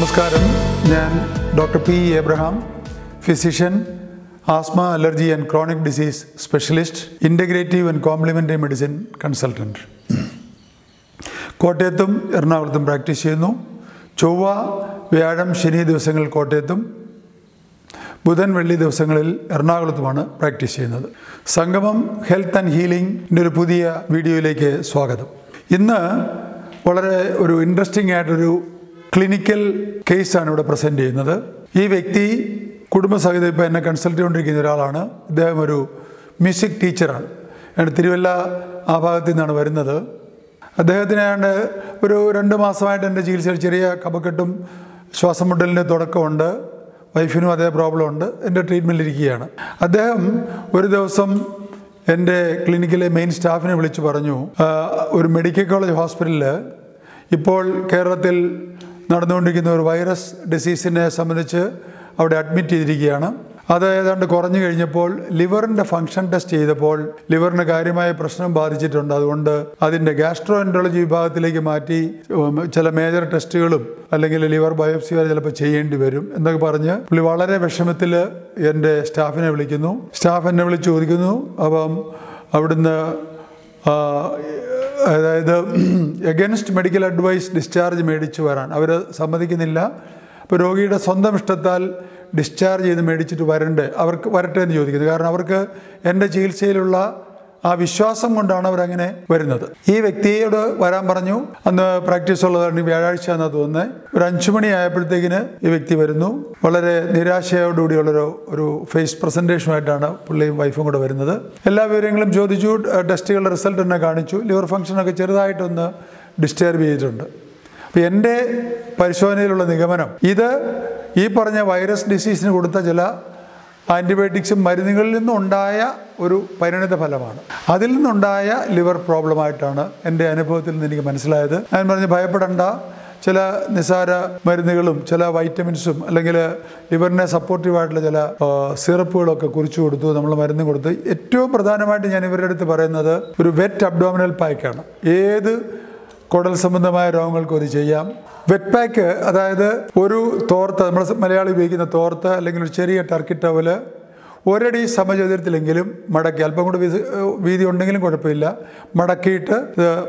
നമസ്കാരം, ഞാൻ doctor P Abraham, physician, asthma, allergy and chronic disease specialist, integrative and complimentary medicine consultant. കോട്ടയത്തും എറണാകുളത്തും practice ചെയ്യുന്നു. ചൊവ്വ, വ്യാഴം, ശനി ദിവസങ്ങളിൽ കോട്ടയത്തും, ബുധൻ, വെള്ളി ദിവസങ്ങളിൽ എറണാകുളത്തുമാണ് പ്രാക്ടീസ് ചെയ്യുന്നത്. സംഗമം ഹെൽത്ത് ആൻഡ് ഹീലിംഗിൻ്റെ ഒരു പുതിയ വീഡിയോയിലേക്ക് സ്വാഗതം. ഇന്ന് വളരെ ഒരു ഇൻട്രസ്റ്റിംഗ് ആയിട്ടൊരു ക്ലിനിക്കൽ കേസാണ് ഇവിടെ പ്രസൻറ്റ് ചെയ്യുന്നത്. ഈ വ്യക്തി കുടുംബസഹിതം ഇപ്പോൾ എന്നെ കൺസൾട്ട് ചെയ്തുകൊണ്ടിരിക്കുന്ന ഒരാളാണ്. ഇദ്ദേഹം ഒരു മ്യൂസിക് ടീച്ചറാണ്. തിരുവല്ല ആ ഭാഗത്തു നിന്നാണ് വരുന്നത്. അദ്ദേഹത്തിന് ഒരു 2 മാസമായിട്ട് എൻ്റെ ചികിത്സയിൽ ചെറിയ കഫക്കെട്ടും ശ്വാസം മുട്ടലിൻ്റെ തുടക്കമുണ്ട്. വൈഫിനും അതേ പ്രോബ്ലം ഉണ്ട്. എൻ്റെ ട്രീറ്റ്മെൻറ്റിലിരിക്കുകയാണ്. അദ്ദേഹം ഒരു ദിവസം എൻ്റെ ക്ലിനിക്കിലെ മെയിൻ സ്റ്റാഫിനെ വിളിച്ച് പറഞ്ഞു, ഒരു മെഡിക്കൽ കോളേജ് ഹോസ്പിറ്റലിൽ ഇപ്പോൾ കേരളത്തിൽ നടന്നുകൊണ്ടിരിക്കുന്ന ഒരു വൈറസ് ഡിസീസിനെ സംബന്ധിച്ച് അവിടെ അഡ്മിറ്റ് ചെയ്തിരിക്കുകയാണ്. അത് ഏതാണ്ട് കുറഞ്ഞു കഴിഞ്ഞപ്പോൾ ലിവറിൻ്റെ ഫങ്ഷൻ ടെസ്റ്റ് ചെയ്തപ്പോൾ ലിവറിന് കാര്യമായ പ്രശ്നം ബാധിച്ചിട്ടുണ്ട്. അതുകൊണ്ട് അതിൻ്റെ ഗാസ്ട്രോഎൻട്രോളജി വിഭാഗത്തിലേക്ക് മാറ്റി ചില മേജർ ടെസ്റ്റുകളും അല്ലെങ്കിൽ ലിവർ ബയോപ്സി വരെ ചിലപ്പോൾ ചെയ്യേണ്ടി വരും എന്നൊക്കെ പറഞ്ഞ് പുള്ളി വളരെ വിഷമത്തിൽ എൻ്റെ സ്റ്റാഫിനെ വിളിക്കുന്നു. സ്റ്റാഫ് എന്നെ വിളിച്ച് ചോദിക്കുന്നു. അപ്പം അവിടുന്ന് അതായത് എഗൻസ്റ്റ് മെഡിക്കൽ അഡ്വൈസ് ഡിസ്ചാർജ് മേടിച്ച് വരാൻ അവർ സമ്മതിക്കുന്നില്ല. അപ്പോൾ രോഗിയുടെ സ്വന്തം ഇഷ്ടത്താൽ ഡിസ്ചാർജ് ചെയ്ത് മേടിച്ചിട്ട് അവർക്ക് വരട്ടെ എന്ന് ചോദിക്കുന്നത്. കാരണം അവർക്ക് എൻ്റെ ചികിത്സയിലുള്ള ആ വിശ്വാസം കൊണ്ടാണ് അവരങ്ങനെ വരുന്നത്. ഈ വ്യക്തിയോട് വരാൻ പറഞ്ഞു. അന്ന് പ്രാക്ടീസ് ഉള്ളതാണ്, വ്യാഴാഴ്ച എന്നാണ് തോന്നുന്നത്. ഒരു 5 മണി ആയപ്പോഴത്തേക്കിന് ഈ വ്യക്തി വരുന്നു. വളരെ നിരാശയോടുകൂടിയുള്ളൊരു ഫേസ് പ്രസൻറ്റേഷനുമായിട്ടാണ് പുള്ളിയും വൈഫും കൂടെ വരുന്നത്. എല്ലാ വിവരങ്ങളും ചോദിച്ചു. ടെസ്റ്റുകളുടെ റിസൾട്ട് എന്നെ കാണിച്ചു. ലിവർ ഫംഗ്ഷനൊക്കെ ചെറുതായിട്ടൊന്ന് ഡിസ്റ്റർബ് ചെയ്തിട്ടുണ്ട്. അപ്പോൾ എൻ്റെ പരിശോധനയിലുള്ള നിഗമനം ഇത് ഈ പറഞ്ഞ വൈറസ് ഡിസീസിന് കൊടുത്ത ചില ആൻറ്റിബയോട്ടിക്സും മരുന്നുകളിൽ നിന്നുണ്ടായ ഒരു പരിണിത ഫലമാണ്. അതിൽ നിന്നുണ്ടായ ലിവർ പ്രോബ്ലമായിട്ടാണ് എൻ്റെ അനുഭവത്തിൽ നിന്ന് എനിക്ക് മനസ്സിലായത്. ഞാൻ പറഞ്ഞ് ഭയപ്പെടേണ്ട, ചില നിസ്സാര മരുന്നുകളും ചില വൈറ്റമിൻസും അല്ലെങ്കിൽ ലിവറിനെ സപ്പോർട്ടീവായിട്ടുള്ള ചില സിറപ്പുകളൊക്കെ കുറിച്ചു കൊടുത്തു, നമ്മൾ മരുന്ന് കൊടുത്ത്. ഏറ്റവും പ്രധാനമായിട്ട് ഞാൻ ഇവരുടെ അടുത്ത് പറയുന്നത് ഒരു വെറ്റ് അബ്ഡോമിനൽ പാക്കാണ്. ഏത് കുടൽ സംബന്ധമായ രോഗങ്ങൾക്കും അത് ചെയ്യാം. വെറ്റ് പാക്ക്, അതായത് ഒരു തോർത്ത്, നമ്മൾ മലയാളി ഉപയോഗിക്കുന്ന തോർത്ത് അല്ലെങ്കിൽ ഒരു ചെറിയ ടർക്കി ടവല് 1 അടി സമചതുരത്തിലെങ്കിലും മടക്കി, അല്പം കൂടെ വീതി ഉണ്ടെങ്കിലും കുഴപ്പമില്ല, മടക്കിയിട്ട്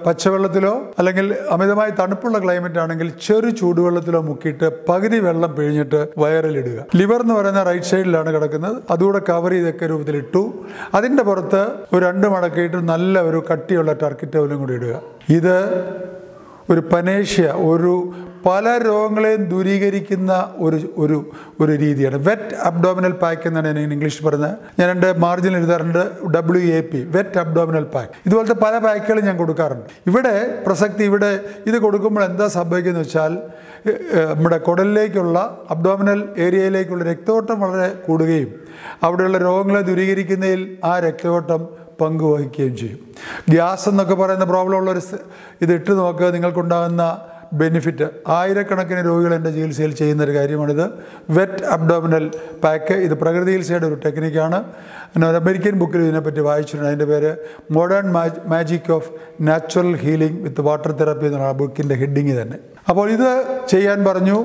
പച്ചവെള്ളത്തിലോ അല്ലെങ്കിൽ അമിതമായി തണുപ്പുള്ള ക്ലൈമറ്റ് ആണെങ്കിൽ ചെറു ചൂടുവെള്ളത്തിലോ മുക്കിയിട്ട് പകുതി വെള്ളം പിഴിഞ്ഞിട്ട് വയറിലിടുക. ലിവർ എന്ന് പറയുന്ന റൈറ്റ് സൈഡിലാണ് കിടക്കുന്നത്. അതുകൂടെ കവർ ചെയ്തൊക്കെ രൂപത്തിലിട്ടു. അതിൻ്റെ പുറത്ത് ഒരു 2 മടക്കിയിട്ട് നല്ല ഒരു കട്ടിയുള്ള ടർക്കി ടവലും കൂടി ഇടുക. ഇത് ഒരു പനേഷ്യ, പല രോഗങ്ങളെയും ദൂരീകരിക്കുന്ന ഒരു രീതിയാണ്. വെറ്റ് അബ്ഡോമിനൽ പാക്ക് എന്നാണ് ഞാൻ ഇംഗ്ലീഷ് പറയുന്നത്. ഞാൻ എൻ്റെ മാർജിൻ എഴുതാറുണ്ട് WAP, വെറ്റ് അബ്ഡോമിനൽ പാക്ക്. ഇതുപോലത്തെ പല പാക്കുകളും ഞാൻ കൊടുക്കാറുണ്ട്. ഇവിടെ പ്രസക്തി, ഇത് കൊടുക്കുമ്പോൾ എന്താ സംഭവിക്കുന്നത് വെച്ചാൽ നമ്മുടെ കുടലിലേക്കുള്ള അബ്ഡോമിനൽ ഏരിയയിലേക്കുള്ള രക്തയോട്ടം വളരെ കൂടുകയും അവിടെയുള്ള രോഗങ്ങളെ ദൂരീകരിക്കുന്നതിൽ ആ രക്തയോട്ടം പങ്കുവഹിക്കുകയും ചെയ്യും. ഗ്യാസ് എന്നൊക്കെ പറയുന്ന പ്രോബ്ലം ഉള്ളൊരു ഇത് ഇട്ട് നോക്കുക, നിങ്ങൾക്കുണ്ടാകുന്ന ബെനിഫിറ്റ്. ആയിരക്കണക്കിന് രോഗികൾ എൻ്റെ ചികിത്സയിൽ ചെയ്യുന്നൊരു കാര്യമാണിത്, വെറ്റ് അബ്ഡോമിനൽ പാക്ക്. ഇത് പ്രകൃതി ചികിത്സയുടെ ഒരു ടെക്നിക്കാണ്. ഒരു അമേരിക്കൻ ബുക്കിൽ ഇതിനെപ്പറ്റി വായിച്ചിട്ടുണ്ട്. അതിൻ്റെ പേര് modern magic of natural healing with water therapy എന്നുള്ള ആ ബുക്കിൻ്റെ ഹെഡിങ് തന്നെ. അപ്പോൾ ഇത് ചെയ്യാൻ പറഞ്ഞു.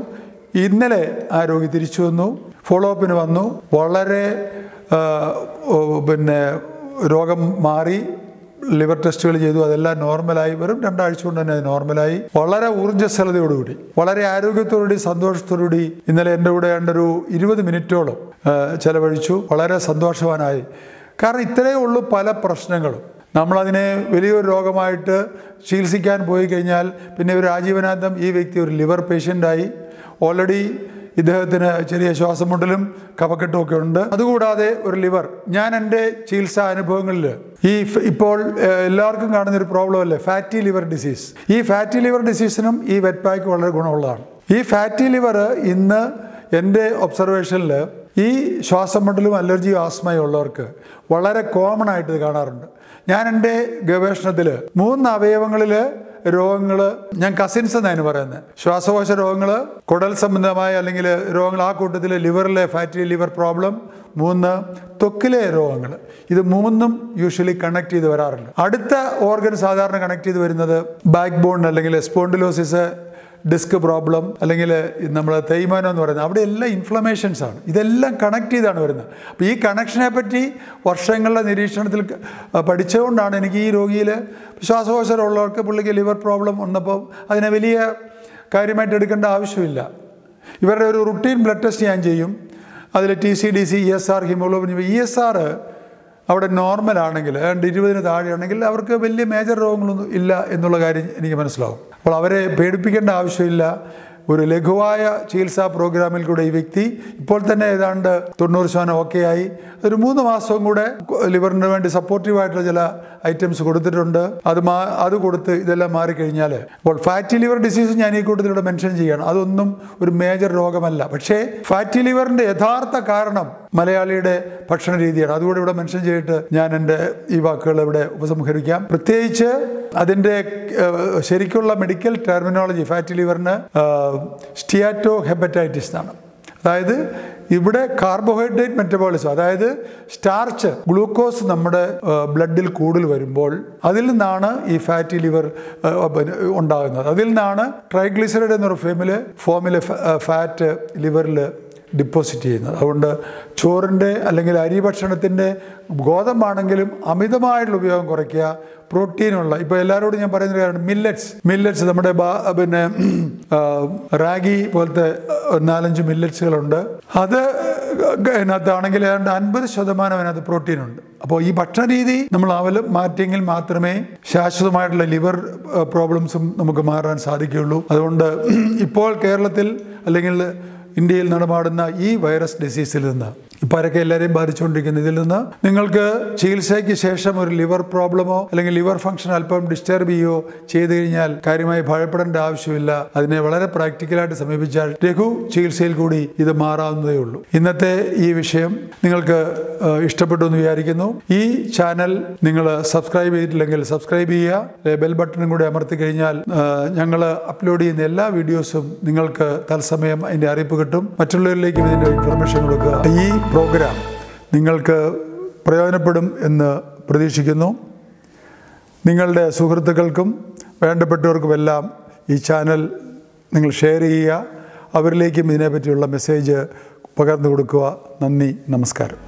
ഇന്നലെ ആ രോഗി തിരിച്ചു വന്നു, ഫോളോ അപ്പിന് വന്നു. വളരെ രോഗം മാറി, ലിവർ ടെസ്റ്റുകൾ ചെയ്തു, അതെല്ലാം നോർമലായി. വെറും 2 ആഴ്ച കൊണ്ട് തന്നെ അത് നോർമലായി. വളരെ ഊർജ്ജസ്വലതയോടുകൂടി, വളരെ ആരോഗ്യത്തോടുകൂടി, സന്തോഷത്തോടുകൂടി ഇന്നലെ എൻ്റെ കൂടെ ഒരു 20 മിനിറ്റോളം ചെലവഴിച്ചു. വളരെ സന്തോഷവാനായി. കാരണം ഇത്രയേ ഉള്ളൂ പല പ്രശ്നങ്ങളും. നമ്മളതിനെ വലിയൊരു രോഗമായിട്ട് ചികിത്സിക്കാൻ പോയി കഴിഞ്ഞാൽ പിന്നെ ഒരു ആജീവനാന്തം ഈ വ്യക്തി ഒരു ലിവർ പേഷ്യൻ്റായി. ഓൾറെഡി ഇദ്ദേഹത്തിന് ചെറിയ ശ്വാസം മുട്ടലും കഫക്കെട്ടും ഒക്കെ ഉണ്ട്. അതുകൂടാതെ ഒരു ലിവർ, ഞാൻ എൻ്റെ ചികിത്സാ അനുഭവങ്ങളിൽ ഇപ്പോൾ എല്ലാവർക്കും കാണുന്നൊരു പ്രോബ്ലം അല്ലേ, ഫാറ്റി ലിവർ ഡിസീസ്. ഈ ഫാറ്റി ലിവർ ഡിസീസിനും ഈ വെറ്റ് പാക്ക് വളരെ ഗുണമുള്ളതാണ്. ഈ ഫാറ്റി ലിവർ ഇന്ന് എൻ്റെ ഒബ്സർവേഷനിൽ ഈ ശ്വാസം മുട്ടലും അലർജിയും ആസ്മയും ഉള്ളവർക്ക് വളരെ കോമൺ ആയിട്ട് ഇത് കാണാറുണ്ട്. ഞാൻ എൻ്റെ ഗവേഷണത്തിൽ 3 അവയവങ്ങളിൽ രോഗങ്ങൾ, ഞാൻ കസിൻസ് എന്നാണ് പറയുന്നത്, ശ്വാസകോശ രോഗങ്ങൾ, കുടൽ സംബന്ധമായ അല്ലെങ്കിൽ രോഗങ്ങൾ, ആ കൂട്ടത്തിൽ ലിവറിലെ ഫാറ്റി ലിവർ പ്രോബ്ലം, 3 ത്വക്കിലെ രോഗങ്ങൾ. ഇത് 3ഉം യൂഷ്വലി കണക്ട് ചെയ്ത് വരാറുണ്ട്. അടുത്ത ഓർഗൻ സാധാരണ കണക്ട് ചെയ്ത് വരുന്നത് ബാക്ക് ബോൺ അല്ലെങ്കിൽ സ്പോണ്ടിലോസിസ്, ഡിസ്ക് പ്രോബ്ലം അല്ലെങ്കിൽ നമ്മൾ തേയ്മാനം എന്ന് പറയുന്നത് അവിടെ എല്ലാം ഇൻഫ്ലമേഷൻസ് ആണ്. ഇതെല്ലാം കണക്ട് ചെയ്താണ് വരുന്നത്. അപ്പോൾ ഈ കണക്ഷനെ പറ്റി വർഷങ്ങളുടെ നിരീക്ഷണത്തിൽ പഠിച്ചുകൊണ്ടാണ് എനിക്ക് ഈ രോഗിയിൽ ശ്വാസകോശമുള്ളവർക്ക് പുള്ളിക്ക് ലിവർ പ്രോബ്ലം വന്നപ്പോൾ അതിനെ വലിയ കാര്യമായിട്ട് എടുക്കേണ്ട ആവശ്യമില്ല. ഇവരുടെ ഒരു റുട്ടീൻ ബ്ലഡ് ടെസ്റ്റ് ഞാൻ ചെയ്യും. അതിൽ TCDC, ESR, ഹീമോഗ്ലോബിൻ. ESR അവിടെ നോർമലാണെങ്കിൽ 20 താഴെയാണെങ്കിൽ അവർക്ക് വലിയ മേജർ രോഗങ്ങളൊന്നും ഇല്ല എന്നുള്ള കാര്യം എനിക്ക് മനസ്സിലാവും. അപ്പോൾ അവരെ പേടിപ്പിക്കേണ്ട ആവശ്യമില്ല. ഒരു ലഘുവായ ചികിത്സാ പ്രോഗ്രാമിൽ കൂടെ ഈ വ്യക്തി ഇപ്പോൾ തന്നെ ഏതാണ്ട് 90% ഓക്കെ ആയി. ഒരു 3 മാസവും കൂടെ ലിവറിന് വേണ്ടി സപ്പോർട്ടീവായിട്ടുള്ള ചില ഐറ്റംസ് കൊടുത്തിട്ടുണ്ട്. അത് കൊടുത്ത് ഇതെല്ലാം മാറിക്കഴിഞ്ഞാൽ അപ്പോൾ ഫാറ്റി ലിവർ ഡിസീസ് ഞാൻ ഈ കൂട്ടത്തിലൂടെ മെൻഷൻ ചെയ്യണം. അതൊന്നും ഒരു മേജർ രോഗമല്ല. പക്ഷേ ഫാറ്റി ലിവറിൻ്റെ യഥാർത്ഥ കാരണം മലയാളിയുടെ ഭക്ഷണ രീതിയാണ്. അതുകൂടെ ഇവിടെ മെൻഷൻ ചെയ്തിട്ട് ഞാൻ എൻ്റെ ഈ വാക്കുകൾ ഇവിടെ ഉപസംഹരിക്കാം. പ്രത്യേകിച്ച് അതിൻ്റെ ശരിക്കുള്ള മെഡിക്കൽ ടെർമിനോളജി ഫാറ്റി ലിവറിന് സ്റ്റിയാറ്റോ ഹെപ്പറ്റൈറ്റിസ് എന്നാണ്. അതായത് ഇവിടെ കാർബോഹൈഡ്രേറ്റ് മെറ്റബോളിസം, അതായത് സ്റ്റാർച്ച്, ഗ്ലൂക്കോസ് നമ്മുടെ ബ്ലഡിൽ കൂടുതൽ വരുമ്പോൾ അതിൽ നിന്നാണ് ഈ ഫാറ്റി ലിവർ ഉണ്ടാകുന്നത്. അതിൽ നിന്നാണ് ട്രൈഗ്ലിസറൈഡ് എന്നൊരു ഫോമിൽ ഫാറ്റ് ലിവറിൽ ഡിപ്പോസിറ്റ് ചെയ്യുന്നത്. അതുകൊണ്ട് ചോറിൻ്റെ അല്ലെങ്കിൽ അരി ഭക്ഷണത്തിൻ്റെ ഗോതമ്പാണെങ്കിലും അമിതമായിട്ടുള്ള ഉപയോഗം കുറയ്ക്കുക. പ്രോട്ടീനുള്ള ഇപ്പോൾ എല്ലാവരോടും ഞാൻ പറയുന്ന കാര്യമാണ് മില്ലറ്റ്സ് നമ്മുടെ പിന്നെ റാഗി പോലത്തെ 4-5 മില്ലറ്റ്സുകളുണ്ട്. അത് അതിനകത്താണെങ്കിൽ ഏതാണ്ട് 50% അതിനകത്ത് പ്രോട്ടീനുണ്ട്. അപ്പോൾ ഈ ഭക്ഷണ രീതി നമ്മൾ മാറ്റിയെങ്കിൽ മാത്രമേ ശാശ്വതമായിട്ടുള്ള ലിവർ പ്രോബ്ലംസും നമുക്ക് മാറാൻ സാധിക്കുകയുള്ളൂ. അതുകൊണ്ട് ഇപ്പോൾ കേരളത്തിൽ അല്ലെങ്കിൽ ഇന്ത്യയിൽ നടമാടുന്ന ഈ വൈറസ് ഡിസീസിൽ നിന്ന് ഇപ്പോൾ ആരൊക്കെ എല്ലാവരെയും ബാധിച്ചുകൊണ്ടിരിക്കുന്ന ഇതിൽ നിന്ന് നിങ്ങൾക്ക് ചികിത്സയ്ക്ക് ശേഷം ഒരു ലിവർ പ്രോബ്ലമോ അല്ലെങ്കിൽ ലിവർ ഫംഗ്ഷൻ അല്പം ഡിസ്റ്റർബ് ചെയ്യുകയോ ചെയ്തു കഴിഞ്ഞാൽ കാര്യമായി ഭയപ്പെടേണ്ട ആവശ്യമില്ല. അതിനെ വളരെ പ്രാക്ടിക്കലായിട്ട് സമീപിച്ചാൽ ലഘു ചികിത്സയിൽ കൂടി ഇത് മാറാവുന്നതേ ഉള്ളൂ. ഇന്നത്തെ ഈ വിഷയം നിങ്ങൾക്ക് ഇഷ്ടപ്പെട്ടു എന്ന് വിചാരിക്കുന്നു. ഈ ചാനൽ നിങ്ങൾ സബ്സ്ക്രൈബ് ചെയ്തിട്ടില്ലെങ്കിൽ സബ്സ്ക്രൈബ് ചെയ്യുക. ബെൽ ബട്ടണും കൂടി അമർത്തി കഴിഞ്ഞാൽ ഞങ്ങൾ അപ്ലോഡ് ചെയ്യുന്ന എല്ലാ വീഡിയോസും നിങ്ങൾക്ക് തത്സമയം അതിൻ്റെ അറിയിപ്പ് കിട്ടും. മറ്റുള്ളവരിലേക്കും ഇതിൻ്റെ ഇൻഫർമേഷൻ കൊടുക്കുക. ഈ പ്രോഗ്രാം നിങ്ങൾക്ക് പ്രയോജനപ്പെടും എന്ന് പ്രതീക്ഷിക്കുന്നു. നിങ്ങളുടെ സുഹൃത്തുക്കൾക്കും വേണ്ടപ്പെട്ടവർക്കുമെല്ലാം ഈ ചാനൽ നിങ്ങൾ ഷെയർ ചെയ്യുക. അവരിലേക്കും ഇതിനെപ്പറ്റിയുള്ള മെസ്സേജ് പകർന്നു കൊടുക്കുക. നന്ദി, നമസ്കാരം.